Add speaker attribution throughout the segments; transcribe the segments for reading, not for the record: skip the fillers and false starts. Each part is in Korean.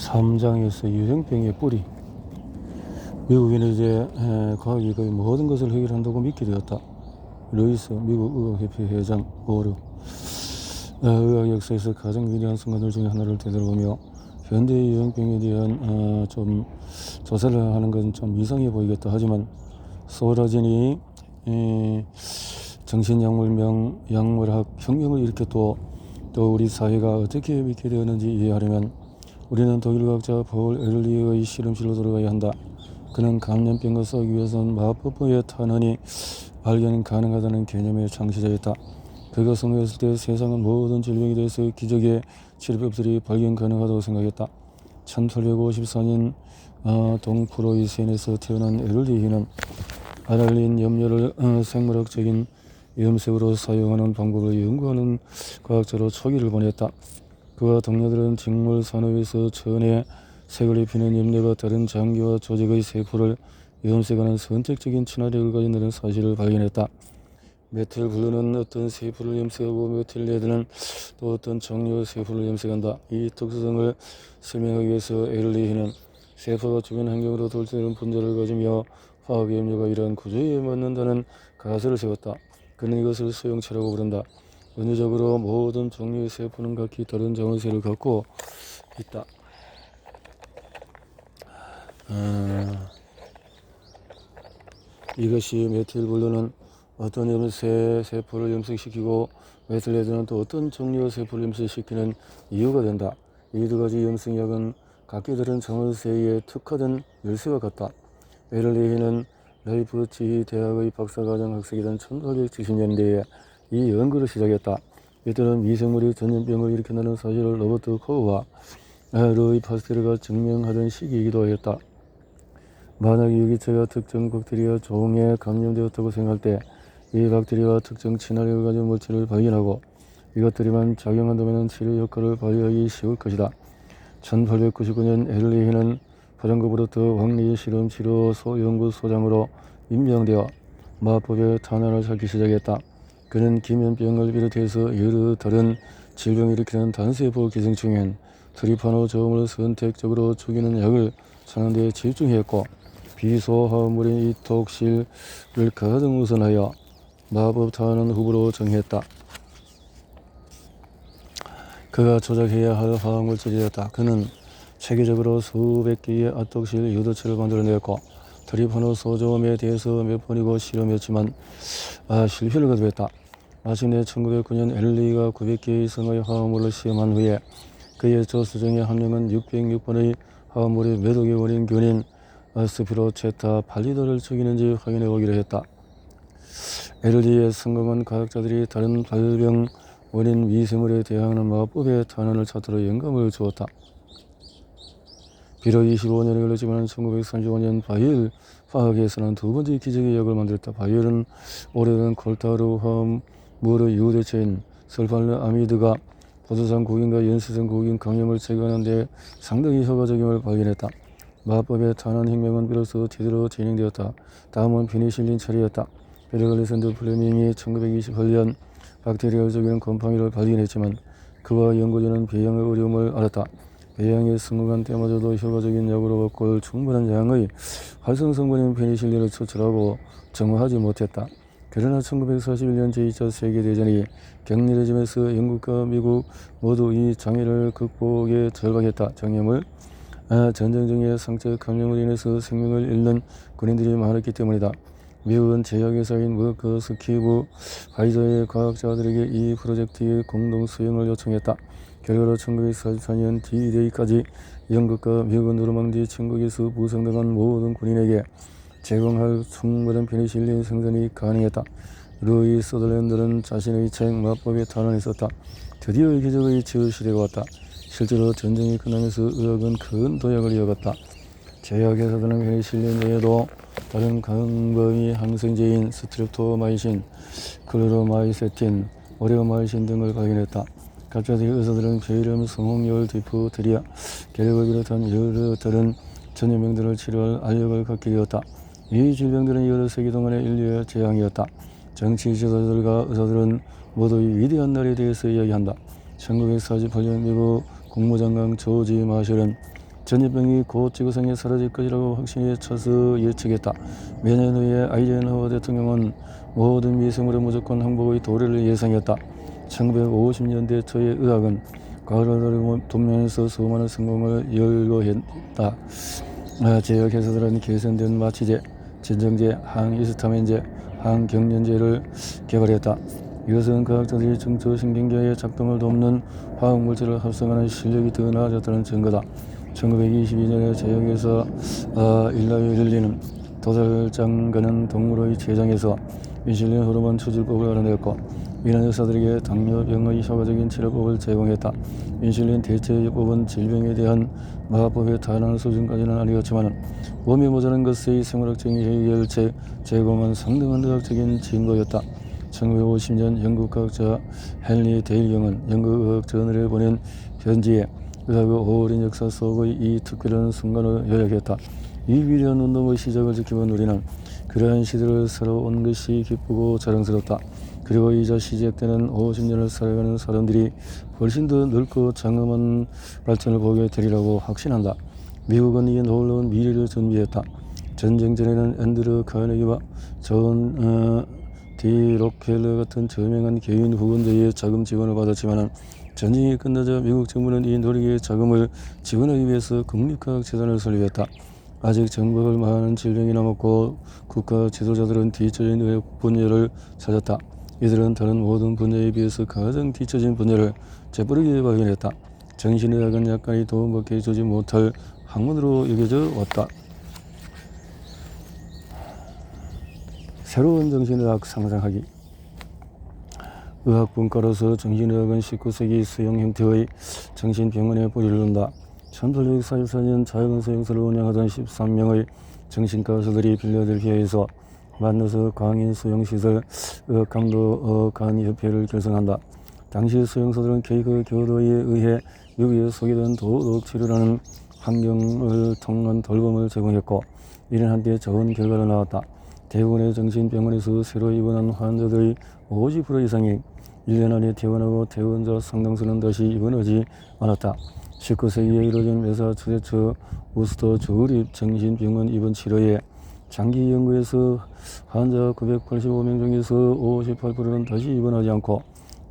Speaker 1: 3장에서 유행병의 뿌리. 미국인은 이제 과학이 거의 모든 것을 해결한다고 믿게 되었다. 루이스 미국 의학협회 회장 오르. 의학 역사에서 가장 위대한 순간들 중에 하나를 되돌아보며 현대의 유행병에 대한 좀 조사를 하는 건 좀 이상해 보이겠다. 하지만 소라진이 정신약물학 혁명을 일으켰고 또 우리 사회가 어떻게 믿게 되었는지 이해하려면 우리는 독일 과학자 폴 에를리의 실험실로 돌아가야 한다. 그는 감염병을 쏘기 위해서는 마법의 탄환이 발견 가능하다는 개념의 창시자였다. 그가 성공했을 때 세상은 모든 질병에 대해서 기적의 치료법들이 발견 가능하다고 생각했다. 1854년 동프로이센에서 태어난 에를리히는 아달린 염료를 생물학적인 염색으로 사용하는 방법을 연구하는 과학자로 초기를 보냈다. 그와 동료들은 직물 산업에서 천에 색을 입히는 염료가 다른 장기와 조직의 세포를 염색하는 선택적인 친화력을 가진다는 사실을 발견했다. 메틸블루는 어떤 세포를 염색하고 메틸레드는 또 어떤 종류의 세포를 염색한다. 이 특수성을 설명하기 위해서 에를리히는 세포가 주변 환경으로 돌출되는 분자를 가지며 화학 염료가 이러한 구조에 맞는다는 가설을 세웠다. 그는 이것을 소형체라고 부른다. 은유적으로 모든 종류의 세포는 각기 다른 자원세를 갖고 있다. 이것이 메틸블루는 어떤 세포를 염색시키고 메틸레드는 또 어떤 종류의 세포를 염색시키는 이유가 된다. 이 두 가지 염색약은 각기 다른 자원세에 특화된 열쇠와 같다. 에를리히는 라이프치히 대학의 박사과정 학생이던 1870년대에 이 연구를 시작했다. 이때는 미생물이 전염병을 일으킨다는 사실을 로버트 코흐와 루이 파스테르가 증명하던 시기이기도 하였다. 만약 유기체가 특정 박테리아 종에 감염되었다고 생각할 때 이 박테리아와 특정 친화력을 가진 물질을 발견하고 이것들이만 작용한다면 치료 효과를 발휘하기 쉬울 것이다. 1899년 에를리히는 파전급으로부터 왕리 실험치료소 연구소장으로 임명되어 마법의 탄환을 찾기 시작했다. 그는 기면병을 비롯해서 여러 다른 질병을 일으키는 단세포 기생충인 트리파노저음을 선택적으로 죽이는 약을 찾는 데 집중했고 비소화물인 이톡실을 가장 우선하여 마법 탄환 후보로 정했다. 그가 조작해야 할 화학물질이었다. 그는 체계적으로 수백 개의 아톡실 유도체를 만들어냈고 트리파노소저음에 대해서 몇 번이고 실험했지만 실패를 거듭했다. 마침내 1909년 에를리히가 900개 이상의 화학물을 시험한 후에 그의 조수 중에 한 명은 606번의 화학물이 몇 억의 원인균인 스피로체타 팔리도를 죽이는지 확인해 보기로 했다. 에를리히의 성공은 과학자들이 다른 발병 원인 미생물에 대항하는 마법의 탄환을 찾도록 영감을 주었다. 비록 25년이 걸렸지만 1935년 바이엘 화학에서는 두 번째 기적의 약을 만들었다. 바이엘은 오래된 콜타르 화합물의 유대체인 설팔아미드가 포도당 구균과 연쇄성 구균 감염을 제거하는 데 상당히 효과적임을 발견했다. 마법의 탄환 혁명은 비로소 제대로 진행되었다. 다음은 페니실린 차례였다. 베르글리선드 플레밍이 1928년 박테리아를 죽이는 곰팡이를 발견했지만 그와 연구진은 배양의 어려움을 알았다. 배양에 성공한 때마저도 효과적인 약으로 바꿀 충분한 양의 활성 성분인 페니실린을 추출하고 정화하지 못했다. 그러나 1941년 제2차 세계대전이 격렬해지면서 영국과 미국 모두 이 장애를 극복에 절박했다. 장염을 전쟁 중에 상처 감염으로 인해서 생명을 잃는 군인들이 많았기 때문이다. 미국은 제약회사인 머크스키브 화이저의 과학자들에게 이 프로젝트의 공동 수행을 요청했다. 결과로 1944년 D-Day까지 영국과 미국은 노르망디 침공에서 부상당한 모든 군인에게 제공할 충분한 페니실린 생산이 가능했다. 루이 서덜랜드는 자신의 책 마법의 탄환에 썼다. 드디어 기적의 치유시대가 왔다. 실제로 전쟁이 끝나면서 의학은 큰 도약을 이어갔다. 제약회사들은 페니실린 외에도 다른 강범위 항생제인 스트랩토마이신, 클로로마이세틴, 오레오마이신 등을 발견했다. 갑자기 의사들은 폐렴, 성홍열, 디프테리아, 결핵을 비롯한 여러 다른 전염병들을 치료할 알력을 갖게 되었다. 이 질병들은 여러 세기 동안의 인류의 재앙이었다. 정치 지도자들과 의사들은 모두 이 위대한 날에 대해서 이야기한다. 1948년 미국 국무장관 조지 마셜은 전염병이 곧 지구상에 사라질 것이라고 확신에 차서 예측했다. 몇 년 후에 아이젠하워 대통령은 모든 미생물의 무조건 항복의 도래를 예상했다. 1950년대 초의 의학은 가을 동면에서 수많은 성공을 열거했다. 제약회사들은 개선된 마취제, 진정제, 항히스타민제, 항경련제를 개발했다. 이것은 과학자들이 중추신경계의 작동을 돕는 화학물질을 합성하는 실력이 더 나아졌다는 증거다. 1922년에 제약회사 일라이 릴리는 도살장가는 동물의 췌장에서 인슐린 호르몬 추출법을 알아냈고, 이런 의사들에게 당뇨병의 효과적인 치료법을 제공했다. 인슐린 대체요법은 질병에 대한 마법에 달하는 수준까지는 아니었지만 몸이 모자란 것의 생물학적인 해결책 제공은 상당한 의학적인 진보였다. 1950년 영국 과학자 헨리 데일경은 영국 의학 저널에 보낸 편지에 의학의 오랜 역사 속의 이 특별한 순간을 요약했다. 이 위대한 운동의 시작을 지켜본 우리는 그러한 시대를 살아온 것이 기쁘고 자랑스럽다. 그리고 이제 시작되는 50년을 살아가는 사람들이 훨씬 더 넓고 장엄한 발전을 보게 되리라고 확신한다. 미국은 이 놀라운 미래를 준비했다. 전쟁 전에는 앤드류 카네기와 존 디 록펠러 같은 저명한 개인 후원자의 자금 지원을 받았지만 전쟁이 끝나자 미국 정부는 이 노력의 자금을 지원하기 위해서 국립과학 재단을 설립했다. 아직 정복할 많은 질병이 남았고 국가 지도자들은 뒤처진 의학 분야를 찾았다. 이들은 다른 모든 분야에 비해서 가장 뒤처진 분야를 재빠르게 발견했다. 정신의학은 약간의 도움밖에 주지 못할 학문으로 여겨져 왔다. 새로운 정신의학 상상하기. 의학분과로서 정신의학은 19세기 수용 형태의 정신병원에 뿌리를 둔다. 1844년 작은 수용소를 운영하던 13명의 정신과 의사들이 필라델피아에서 만나서 광인 수용시설 의학강도간협회를 결성한다. 당시 수용소들은 케이크 교도에 의해 유기에 소개된 도덕치료라는 환경을 통한 돌봄을 제공했고, 이는 한때 좋은 결과가 나왔다. 대부분의 정신병원에서 새로 입원한 환자들의 50% 이상이 1년 안에 퇴원하고 퇴원자 상당수는 다시 입원하지 않았다. 19세기에 이루어진 매사추세츠 우스터 주립 정신병원 입원 치료에 장기 연구에서 환자 985명 중에서 58%는 다시 입원하지 않고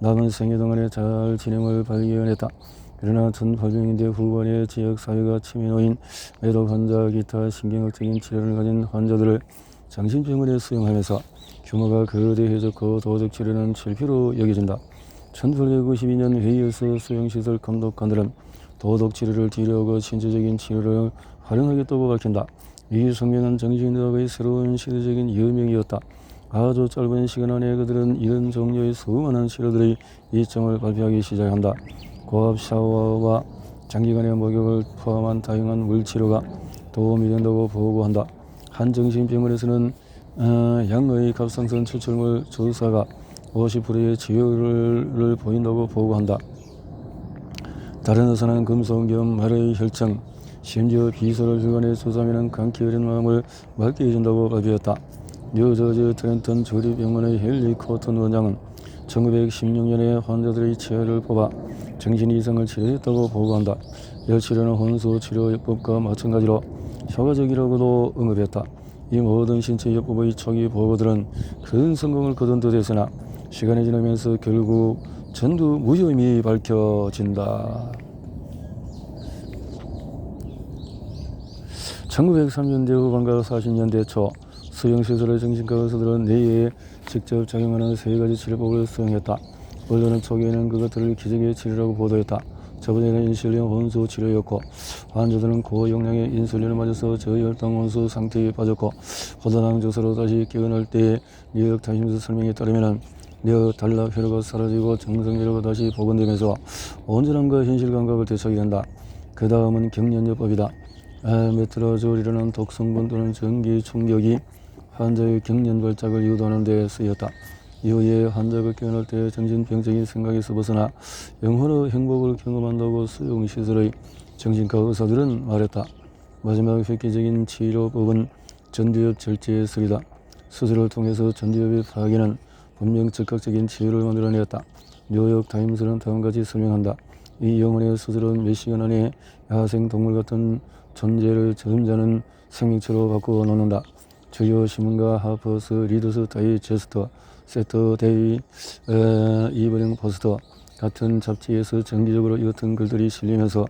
Speaker 1: 남은 생애 동안에 잘 진행을 발견했다. 그러나 1800년대 후반에 지역사회가 치매 노인, 매독 환자, 기타 신경학적인 질환을 가진 환자들을 정신병원에 수용하면서 규모가 거대해졌고 도덕 치료는 실패로 여겨진다. 1892년 회의에서 수용시설 감독관들은 도덕 치료를 뒤로하고 신체적인 치료를 활용하겠다고 밝힌다. 이 성명은 정신의학의 새로운 시대적인 혁명이었다. 아주 짧은 시간 안에 그들은 이런 종류의 수많은 치료들의 이점을 발표하기 시작한다. 고압 샤워와 장기간의 목욕을 포함한 다양한 물치료가 도움이 된다고 보고한다. 한 정신병원에서는 양의 갑상선 추출물 주사가 50%의 치료를 보인다고 보고한다. 다른 의사는 금속 겸 말의 혈청, 심지어 비서를 주관해 주사하면 감기 어린 마음을 맑게 해준다고 발표했다. 뉴저지 트렌턴 주립병원의 헨리 코튼 원장은 1916년에 환자들의 치아를 뽑아 정신 이상을 치료했다고 보고한다. 이 치료는 혼수 치료요법과 마찬가지로 효과적이라고도 언급했다. 이 모든 신체요법의 초기 보고들은 큰 성공을 거둔 듯 했으나 시간이 지나면서 결국 전부 무혐의 밝혀진다. 1930년대 후반과 40년대 초 수용시설의 정신과 의사들은 뇌에 직접 작용하는 세 가지 치료법을 수용했다. 원래는 초기에는 그것들을 기적의 치료라고 보도했다. 저번에는 인슐린 혼수 치료였고, 환자들은 고용량의 인슐린을 맞아서 저혈당 혼수 상태에 빠졌고, 호다당 주사로 다시 깨어날 때에 뉴욕 타임스 설명에 따르면 뇌 단락 회로가 사라지고 정상 회로가 다시 복원되면서 온전함과 현실 감각을 되찾게 된다. 그 다음은 경련요법이다. 메트라졸이라는 독성분 또는 전기 충격이 환자의 경련 발작을 유도하는 데 쓰였다. 이후에 환자가 깨어날 때 정신병적인 생각에서 벗어나 영혼의 행복을 경험한다고 수용시설의 정신과 의사들은 말했다. 마지막 획기적인 치료법은 전두엽 절제술이다. 수술을 통해서 전두엽의 파괴는 분명 즉각적인 치유를 만들어냈다. 뉴욕 타임스는 다음같이 설명한다. 이 영혼의 수술은 몇 시간 안에 야생 동물 같은 존재를 점잖은 생명체로 바꾸어 놓는다. 주요 신문과 하퍼스, 리더스 다이제스트, 세터데이 이브닝 포스터 같은 잡지에서 정기적으로 이 같은 글들이 실리면서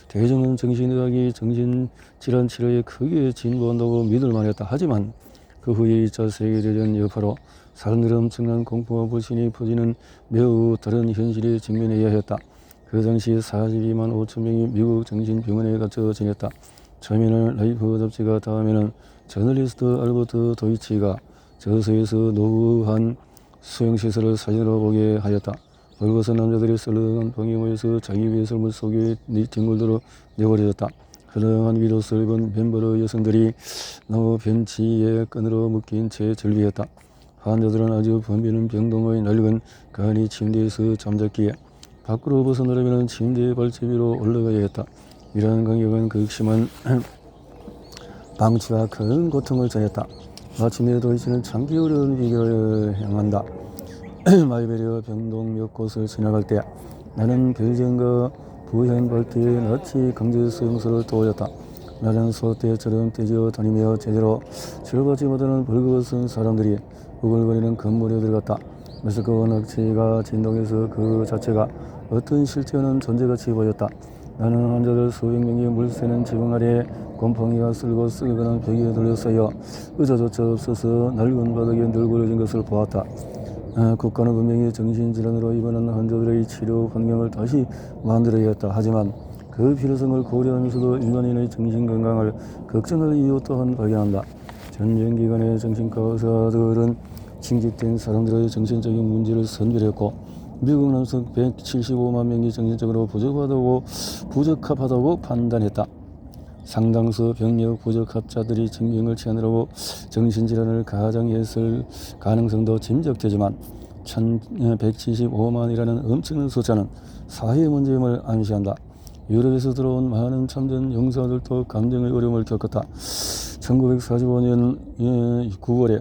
Speaker 1: 대중은 정신의학이 정신질환 치료에 크게 진보한다고 믿을 만했다. 하지만 그 후에 2차 세계대전 여파로 사람들은 엄청난 공포와 불신이 퍼지는 매우 다른 현실에 직면해야 했다. 그 당시 42만 5천 명이 미국 정신병원에 갇혀 지냈다. 처음에는 라이프 잡지가, 다음에는 저널리스트 알버트 도이치가 저서에서 노후한 수용시설을 사진으로 보게 하였다. 벌거벗은 남자들이 썰렁한 방에 모여서 자기 위의 삶을 속에 뒹굴도록 내버려졌다. 허름한 윗옷을 입은 멤버의 여성들이 나무 벤치에 끈으로 묶인 채 절비했다. 환자들은 아주 번비는 병동의 낡은 간이 침대에서 잠잤기에 밖으로 벗어나려면 침대의 발제비로 올라가야 했다. 이러한 간격은 극심한 방치와 큰 고통을 전했다. 마침내 도이치는 참기 어려운 위기를 향한다. 마이베리아 병동 몇 곳을 지나갈 때 나는 별정과 부현 발대의 나치 강제 수용소를 떠올렸다. 나는 소떼처럼 떼지어 다니며 제대로 치료받지 못하는 벌거벗은 사람들이 우글거리는 건물에 들어갔다. 메스꺼운 악취가 진동해서 그 자체가 어떤 실체는 존재같이 보였다. 나는 환자들 수백 명이 물새는 지붕 아래 곰팡이가 쓸고 쓸거난 벽에 둘러싸여 의자조차 없어서 낡은 바닥에 널브러진 것을 보았다. 국가는 분명히 정신질환으로 입원한 환자들의 치료 환경을 다시 만들어야 했다. 하지만 그 필요성을 고려하면서도 일반인의 정신건강을 걱정할 이유 또한 발견한다. 전쟁 기간에 정신과 의사들은 징집된 사람들의 정신적인 문제를 선별했고 미국 남성 175만 명이 정신적으로 부적합하다고 판단했다. 상당수 병력 부적합자들이 징병을 취하느라고 정신질환을 가장했을 가능성도 짐작되지만 1175만이라는 엄청난 숫자는 사회 문제임을 암시한다. 유럽에서 들어온 많은 참전 용사들도 감정의 어려움을 겪었다. 1945년 9월에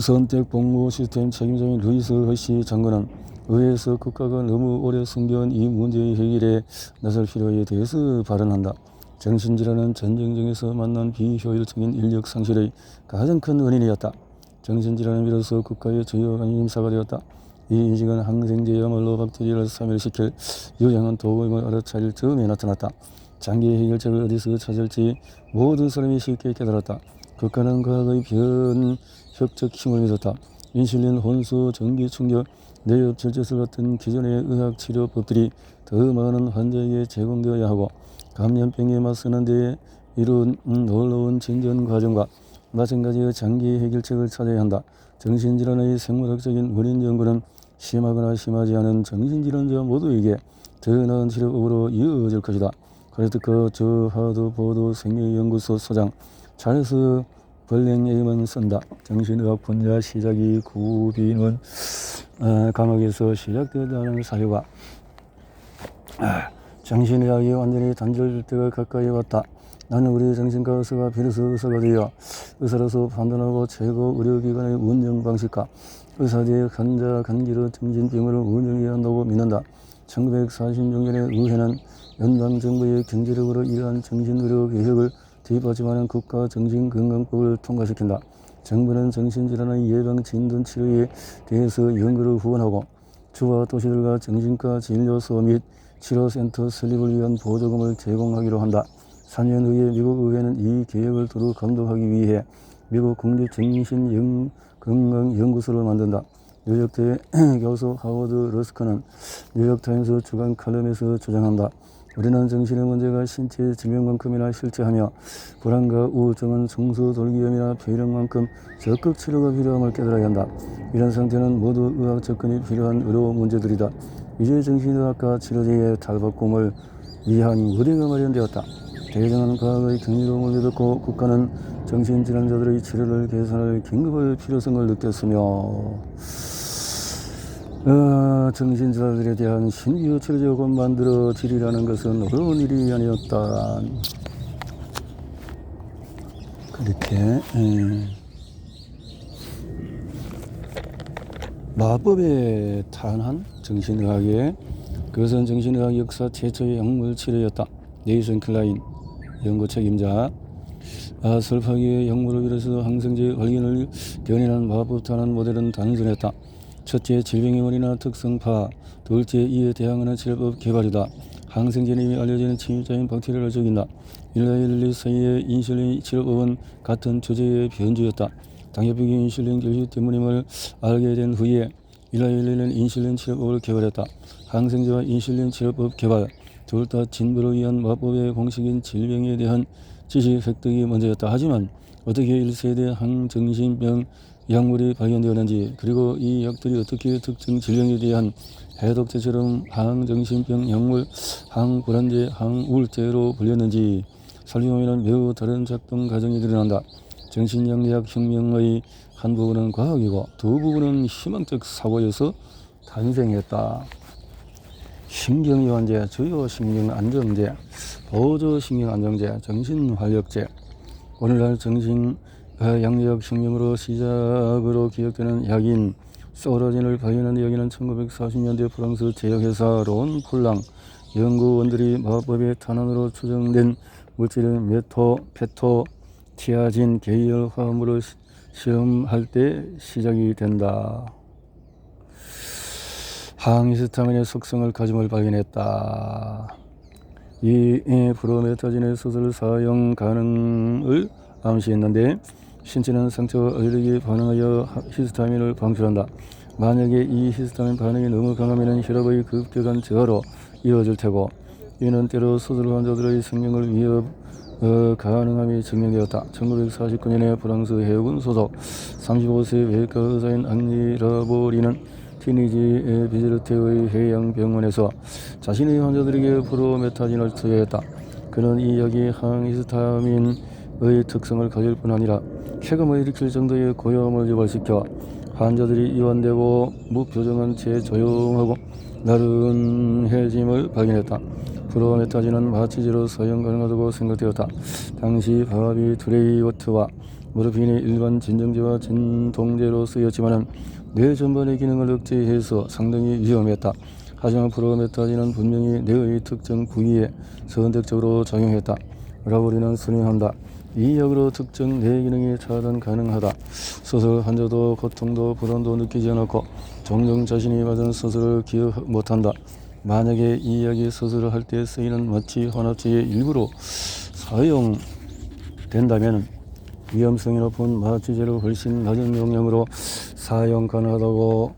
Speaker 1: 선택 복무 시스템 책임자인 루이스 허시 장관은 의회에서 국가가 너무 오래 숨겨온 이 문제의 해결에 나설 필요에 대해서 발언한다. 정신질환은 전쟁 중에서 만난 비효율적인 인력 상실의 가장 큰 원인이었다. 정신질환은 비로소 국가의 주요 관심사가 되었다. 이 인식은 항생제야말로 박테리아를 사멸시킬 유용한 도구임을 알아차릴 즈음에 나타났다. 장기 해결책을 어디서 찾을지 모든 사람이 쉽게 깨달았다. 국가는 과학의 변혁적 힘을 믿었다. 인슐린, 혼수, 전기 충격, 뇌엽 절제술 같은 기존의 의학 치료법들이 더 많은 환자에게 제공되어야 하고 감염병에 맞서는 데 이룬 놀라운 진전 과정과 마찬가지의 장기 해결책을 찾아야 한다. 정신질환의 생물학적인 원인 연구는 심하거나 심하지 않은 정신질환자 모두에게 더 나은 치료법으로 이어질 것이다. 카네티컷 저 하드보드 생명연구소 소장 찰스 벌랭에임은 쓴다. 정신의학 분야 시작이 구비는 감옥에서 시작되었다는 사유가 정신의학이 완전히 단절될 때가 가까이 왔다. 나는 우리 정신과 의사가 비로소 의사가 되어 의사로서 판단하고 최고 의료기관의 운영 방식과 의사대의 환자 간기로 정신병원을 운영해야 한다고 믿는다. 1946년에 의회는 연방정부의 경제력으로 이러한 정신의료 개혁을 뒷받침하는 국가정신건강법을 통과시킨다. 정부는 정신질환의 예방, 진단, 치료에 대해서 연구를 후원하고 주와 도시들과 정신과 진료소 및 치료센터 설립을 위한 보조금을 제공하기로 한다. 4년 후에 미국 의회는 이 계획을 두루 감독하기 위해 미국 국립정신건강연구소를 만든다. 뉴욕대 교수 하워드 러스커는 뉴욕타임스 주간 칼럼에서 주장한다. 우리는 정신의 문제가 신체 질병만큼이나 실제하며 불안과 우울증은 중수돌기염이나 폐렴만큼 적극 치료가 필요함을 깨달아야 한다. 이런 상태는 모두 의학 접근이 필요한 의료 문제들이다. 이제 정신의학과 치료제의 탈바꿈을 위한 의뢰가 마련되었다. 대중은 과학의 경이로움을 믿었고 국가는 정신질환자들의 치료를 개선할 긴급한 필요성을 느꼈으며 정신질환들에 대한 신규 치료제가 만들어지리라는 것은 어려운 일이 아니었다. 그렇게 마법에 탄한 정신의학의 그것은 정신의학 역사 최초의 약물 치료였다. 네이슨 클라인 연구 책임자. 설파기의 약물을 빌어서 항생제 발견을 견인한 마법탄한 모델은 단순했다. 첫째, 질병의 원인이나 특성파. 둘째, 이에 대항하는 치료법 개발이다. 항생제는 이미 알려진 침입자인 박테리아를 죽인다. 일라일리 사이의 인슐린 치료법은 같은 주제의 변주였다. 당뇨병의 인슐린 결핍 때문임을 알게 된 후에 일라일리는 인슐린 치료법을 개발했다. 항생제와 인슐린 치료법 개발, 둘 다 진보를 위한 마법의 공식인 질병에 대한 지식 획득이 먼저였다. 하지만 어떻게 1세대 항정신병 약물이 발견되었는지, 그리고 이 약들이 어떻게 특정 질병에 대한 해독제처럼 항정신병 약물, 항불안제, 항우울제로 불렸는지 설명하면 매우 다른 작동 과정이 드러난다. 정신양리학 혁명의 한 부분은 과학이고 두 부분은 희망적 사고여서 탄생했다. 신경이완제, 주요신경안정제, 보조신경안정제, 정신활력제. 오늘날 정신양리학 혁명으로 시작으로 기억되는 약인 소라진을 발견한 여기는 1940년대 프랑스 제약회사 론 폴랑 연구원들이 마법의 탄환으로 추정된 물질인 페토티아진 계열 화합물을 시험할 때 시작이 된다. 항히스타민의 속성을 가짐을 발견했다. 이 브로메타진의 수술 사용 가능을 암시했는데 신체는 상처와 알레르기에 반응하여 히스타민을 방출한다. 만약에 이 히스타민 반응이 너무 강하면 혈압의 급격한 저하로 이어질 테고, 이는 때로 수술 환자들의 생명을 위협 가능함이 증명되었다. 1949년에 프랑스 해군 소속 35세 외과 의사인 앙리 라보리는 티니지 비제르테의 해양병원에서 자신의 환자들에게 프로메타진을 투여했다. 그는 이 약이 항히스타민의 특성을 가질 뿐 아니라 쾌감을 일으킬 정도의 고요함을 유발시켜 환자들이 이완되고 무표정한 채 조용하고 나른해짐을 발견했다. 프로메타진은 마취제로 사용 가능하다고 생각되었다. 당시 바비투레이워트와 모르핀이 일반 진정제와 진통제로 쓰였지만 뇌 전반의 기능을 억제해서 상당히 위험했다. 하지만 프로메타진은 분명히 뇌의 특정 부위에 선택적으로 작용했다. 라보리는 설명한다. 이 약으로 특정 뇌 기능이 차단 가능하다. 수술 환자도 고통도 불안도 느끼지 않았고 종종 자신이 받은 수술을 기억 못한다. 만약에 이 약이 수술을 할 때 쓰이는 마취 환압제의 일부로 사용된다면 위험성이 높은 마취제를 훨씬 낮은 용량으로 사용 가능하다고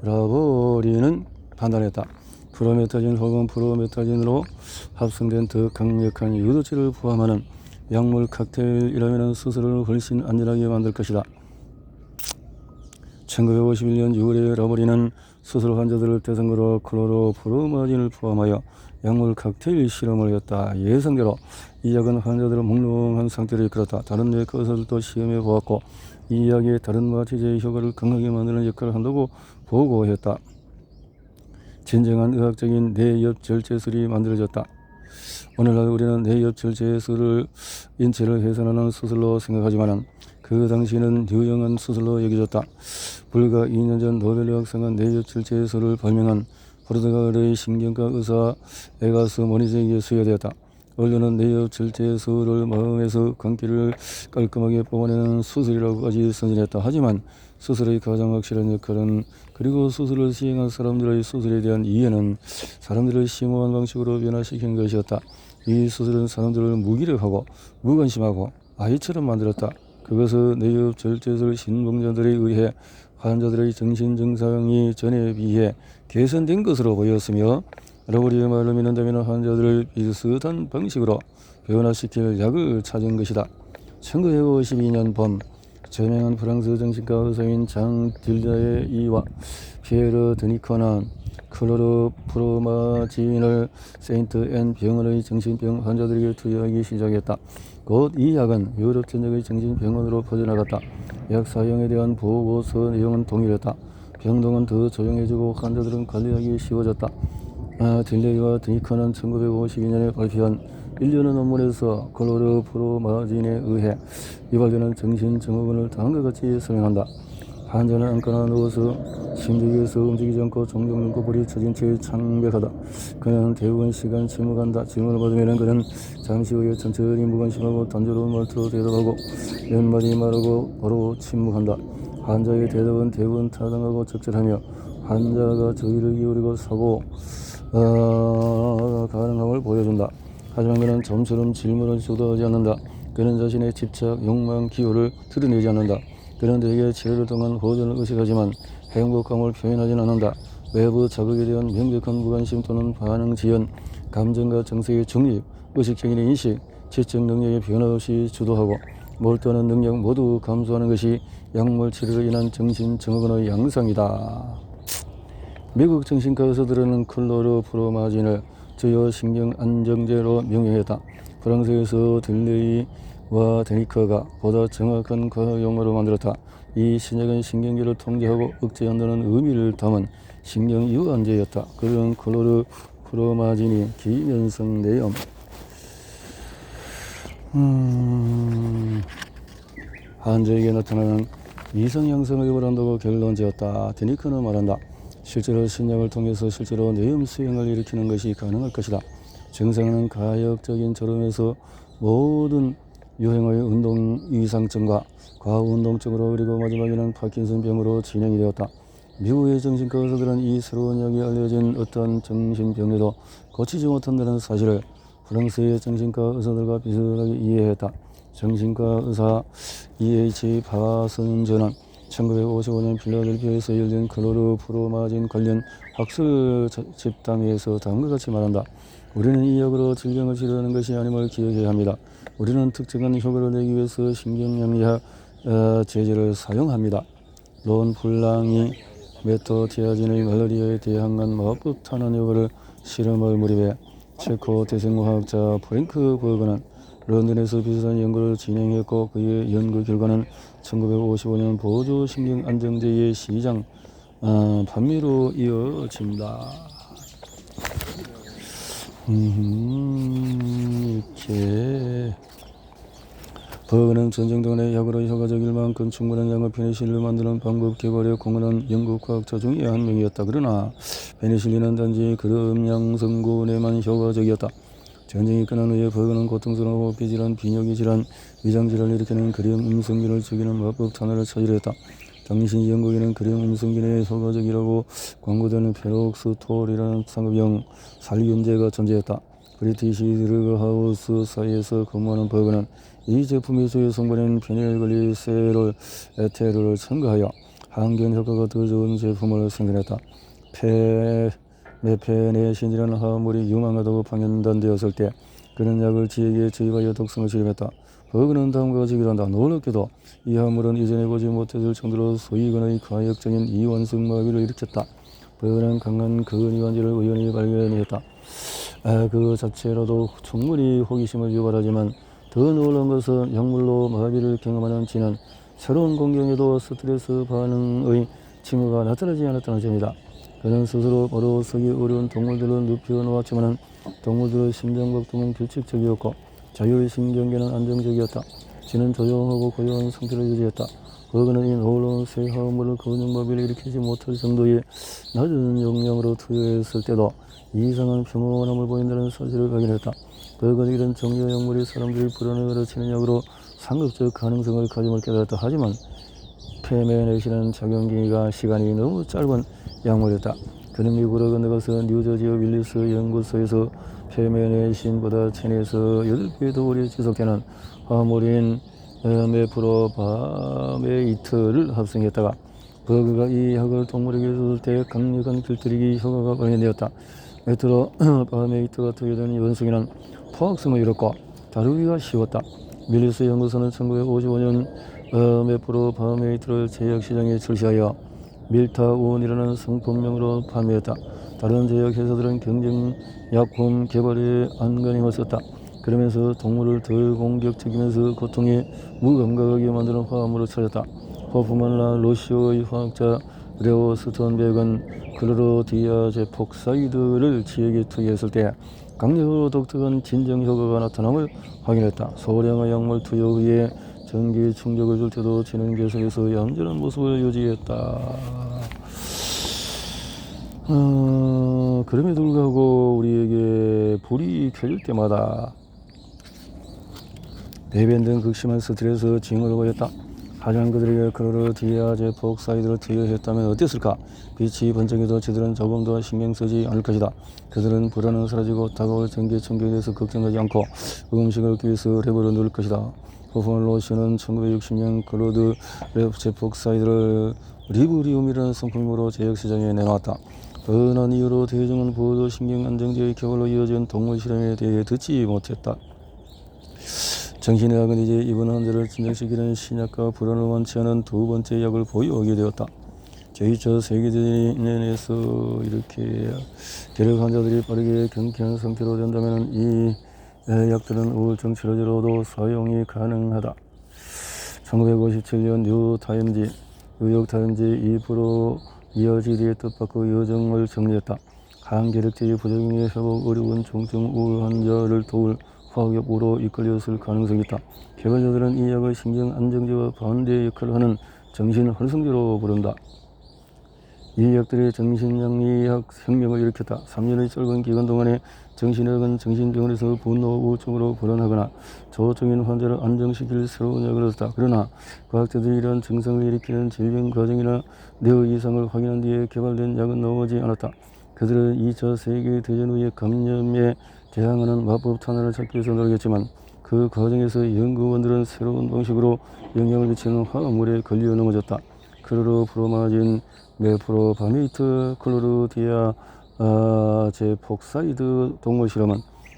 Speaker 1: 라보리는 판단했다. 프로메타진 혹은 프로메타진으로 합성된 더 강력한 유도체를 포함하는 약물 칵테일이라면 수술을 훨씬 안전하게 만들 것이다. 1951년 6월에 라보리는 수술 환자들을 대상으로 클로로프로마진을 포함하여 약물 칵테일 실험을 했다. 예상대로 이 약은 환자들을 몽롱한 상태로 이끌었다. 다른 뇌과 의사들도 시험해 보았고 이 약이 다른 마취제의 효과를 강하게 만드는 역할을 한다고 보고했다. 진정한 의학적인 뇌엽 절제술이 만들어졌다. 오늘날 우리는 뇌엽 절제술을 인체를 훼손하는 수술로 생각하지만 그 당시에는 유용한 수술로 여겨졌다. 불과 2년 전 노벨의학상은 뇌엽 절제술을 발명한 포르투갈의 신경과 의사 에가스 모니즈에게 수여되었다. 언론은 뇌엽 절제술을 마음에서 광기를 깔끔하게 뽑아내는 수술이라고까지 선전했다. 하지만 수술의 가장 확실한 역할은, 그리고 수술을 시행한 사람들의 수술에 대한 이해는 사람들을 심오한 방식으로 변화시킨 것이었다. 이 수술은 사람들을 무기력하고 무관심하고 아이처럼 만들었다. 그것은 뇌엽 절제술 신봉자들에 의해 환자들의 정신 증상이 전에 비해 개선된 것으로 보였으며, 라보리의 말로 믿는다면 환자들을 비슷한 방식으로 변화시킬 약을 찾은 것이다. 1952년 봄, 저명한 프랑스 정신과 의사인 장 딜다의 이와 피에르 드니커는 클로로프로마진을 세인트 앤 병원의 정신병 환자들에게 투여하기 시작했다. 곧 이 약은 유럽 전역의 정신병원으로 퍼져나갔다. 약 사용에 대한 보고서 내용은 동일했다. 병동은 더 조용해지고 환자들은 관리하기 쉬워졌다. 딜레이와 드니커는 1952년에 발표한 1년의 논문에서 클로로프로마진에 의해 유발되는 정신증후군을 다음과 같이 설명한다. 환자는 앉거나 누워서 심지에서 움직이지 않고 종종 눈꺼풀이 처진 채 창백하다. 그는 대부분 시간 침묵한다. 질문을 받으면 그는 잠시 후에 천천히 무관심하고 단조로운 말투로 대답하고 몇 마디 말하고 바로 침묵한다. 환자의 대답은 대부분 타당하고 적절하며 환자가 주의를 기울이고 사고 가능함을 보여준다. 하지만 그는 좀처럼 질문을 주도하지 않는다. 그는 자신의 집착, 욕망, 기호를 드러내지 않는다. 그는 대개 치료를 통한 호전을 의식하지만 행복감을 표현하지는 않는다. 외부 자극에 대한 명백한 무관심 또는 반응 지연, 감정과 정서의 중립, 의식적인 인식, 지적 능력의 변화 없이 주도하고 몰두하는 능력 모두 감소하는 것이 약물 치료로 인한 정신 증후군의 양상이다. 미국 정신과 의사들은 클로르프로마진을 주요 신경 안정제로 명명했다. 프랑스에서 딜레이와 데니커가 보다 정확한 과학 용어로 만들었다. 이 신약은 신경계를 통제하고 억제한다는 의미를 담은 신경 유한제였다. 그런 클로르프로마진이 기면성 내염, 환자에게 나타나는 이상 양상을 유발한다고 결론지었다. 데니커는 말한다. 실제로 신약을 통해서 실제로 내염 수행을 일으키는 것이 가능할 것이다. 증상은 가역적인 졸음에서 모든 유형의 운동 이상증과 과운동증으로 그리고 마지막에는 파킨슨병으로 진행이 되었다. 미국의 정신과 의사들은 이 새로운 약이 알려진 어떤 정신병에도 고치지 못한다는 사실을 프랑스의 정신과 의사들과 비슷하게 이해했다. 정신과 의사 E.H. 바슨저는 1955년 필라델피아에서 열린 클로르프로마진 관련 학술 집단회에서 다음과 같이 말한다. 우리는 이 약으로 질병을 치료하는 것이 아님을 기억해야 합니다. 우리는 특정한 효과를 내기 위해서 신경양리학 제제를 사용합니다. 론 플랑이 메토티아진의 말라리아에 대항한 마법 탄환 효과를 실험할 무렵에 체코 대생화학자 프랭크 버그는 런던에서 비슷한 연구를 진행했고 그의 연구 결과는 1955년 보조신경안정제의 시장 판매로 이어집니다. 이렇게 버그는 전쟁 동안의 약으로 효과적일 만큼 충분한 양의 페니실린을 만드는 방법 개발에 공헌한 영국 과학자 중에 한 명이었다. 그러나 페니실린은 단지 그름양 성분에만 효과적이었다. 전쟁이 끝난 후에 버그는 고통스러운 호흡기질환, 비뇨기 질환, 위장질환을 일으키는 그림 음성균을 죽이는 마법 탄환을 찾으려 했다. 당시 영국에는 그림 음성균에 효과적이라고 광고되는 페록스톨이라는 상급용 살균제가 존재했다. 브리티시 드러그하우스 사이에서 근무하는 버그는 이 제품의 주요 성분인 페닐글리세롤 에테르를 첨가하여 항균 효과가 더 좋은 제품을 생산했다. 메페네신이라는 화합물이 유망하다고 판단되었을 때 그는 약을 쥐에게 주입하여 독성을 실험했다. 버그는 다음과 같이 기록한다. 놀랍게도 이 화합물은 이전에 보지 못했을 정도로 소위근의 가역적인 이완성 마비를 일으켰다. 버그는 강한 근이완제를 우연히 발견했다. 그 자체로도 충분히 호기심을 유발하지만 더 놀라운 것은 약물로 마비를 경험하는 쥐는 새로운 공경에도 스트레스 반응의 징후가 나타나지 않았다는 점이다. 그는 스스로 바로 서기 어려운 동물들을 눕혀놓았지만 동물들의 심장박동은 규칙적이었고 자율신경계는 안정적이었다. 쥐는 조용하고 고요한 상태를 유지했다. 버그는 이 놀라운 새 화합물을 근육마비를 일으키지 못할 정도의 낮은 용량으로 투여했을 때도 이상한 평온함을 보인다는 사실을 발견했다. 버그는 이런 종류의 약물이 사람들이 불안을 가르치는 약으로 상급적 가능성을 가짐을 깨달았다. 하지만 페메네신은 작용 시간이 너무 짧은 약물이었다. 그는 미국으로 건너가서 뉴저지의 윌리스 연구소에서 페메네신보다 1000에서 8배 더 오래 지속되는 화합물인 메프로바메이트를 합성했다가 버그가 이 약을 동물에게 줬을 때 강력한 길들이기 효과가 발견되었다. 메트로바메이트가 투여된 원숭이는 포악성을 잃었고 다루기가 쉬웠다. 윌리스 연구소는 1955년 메프로바메이트를 제약시장에 출시하여 밀타운이라는 상품명으로 판매했다. 다른 제약 회사들은 경쟁약품 개발에 안간힘을 썼다. 그러면서 동물을 덜 공격적이면서 고통에 무감각하게 만드는 화합물을 찾았다. 호프만과 로시오의 화학자 레오 스턴백은 클로로디아제폭사이드를 쥐에게 투여했을 때 강력하고 독특한 진정 효과가 나타남을 확인했다. 소량의 약물 투여 후에 전기 충격을 줄 때도 지능 계속해서 얌전한 모습을 유지했다. 그럼에도 불구하고 우리에게 불이 켜질 때마다 배변 등 극심한 스트레스 징후를 보였다. 하지만 그들에게 클로르디아 제폭사이드를 투여했다면 어땠을까? 빛이 번쩍해도 저들은 조금 더 신경 쓰지 않을 것이다. 그들은 불안은 사라지고 다가올 전기 충격에 대해서 걱정하지 않고 음식을 얻기 위해서 랩으로 누를 것이다. 호프만 로션은 1960년 클로드 랩 제폭사이드를 리브리움이라는 상품으로 제약시장에 내놓았다. 뻔한 이유로 대중은 보도 신경 안정제의 결과로 이어진 동물 실험에 대해 듣지 못했다. 정신의학은 이제 입원 환자를 진정시키는 신약과 불안을 원치 않은 두 번째 약을 보유하게 되었다. 제2차 세계대전에서 이렇게 결핵 환자들이 빠르게 경쾌한 상태로 된다면 이 약들은 우울증 치료제로도 사용이 가능하다. 1957년 뉴욕타임즈 2% 이어지리의 뜻밖의 여정을 정리했다. 항결핵제의 부작용에 회복 어려운 중증 우울 환자를 도울 화학약으로 이끌렸을 가능성이 있다. 개발자들은 이 약을 신경 안정제와 반대 역할을 하는 정신 환승제로 부른다. 이 약들이 정신양리학 혁명을 일으켰다. 3년의 짧은 기간 동안에 정신의학은 정신병원에서 분노, 우울증으로 불안하거나 조증인 환자를 안정시킬 새로운 약을 얻었다. 그러나 과학자들이 이러한 증상을 일으키는 질병 과정이나 뇌의 이상을 확인한 뒤에 개발된 약은 나오지 않았다. 그들은 2차 세계대전 후의 감염에 대항하는 마법 탄환을 찾기 위해서 노력했지만 그 과정에서 연구원들은 새로운 방식으로 영향을 미치는 화합물에 걸려 넘어졌다. 클로로프로마진, 메프로바메이트, 클로르디아 제폭사이드 동물 실험은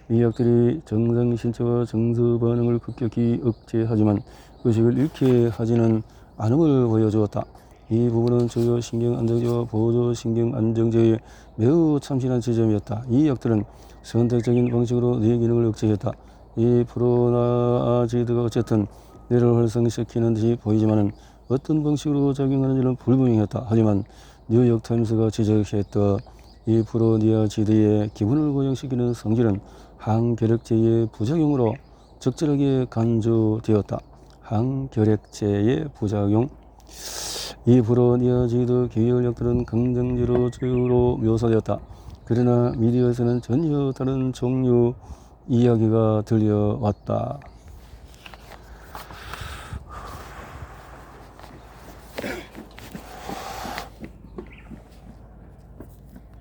Speaker 1: 이 약들이 정상 신체와 정서 반응을 급격히 억제하지만 의식을 잃게 하지는 않음을 보여주었다. 이 부분은 주요 신경 안정제와 보조 신경 안정제의 매우 참신한 지점이었다. 이 약들은 선택적인 방식으로 뇌 기능을 억제했다. 이 프로나아지드가 어쨌든 뇌를 활성시키는 듯이 보이지만은 어떤 방식으로 작용하는지는 불분명했다. 하지만 뉴욕타임스가 지적했던 이 프로니아지드의 기분을 고정시키는 성질은 항결핵제의 부작용으로 적절하게 간주되었다. 항결핵제의 부작용. 이 프로니아지드 계열약들은 긍정제로 주로 묘사되었다. 그러나 미디어에서는 전혀 다른 종류 이야기가 들려왔다.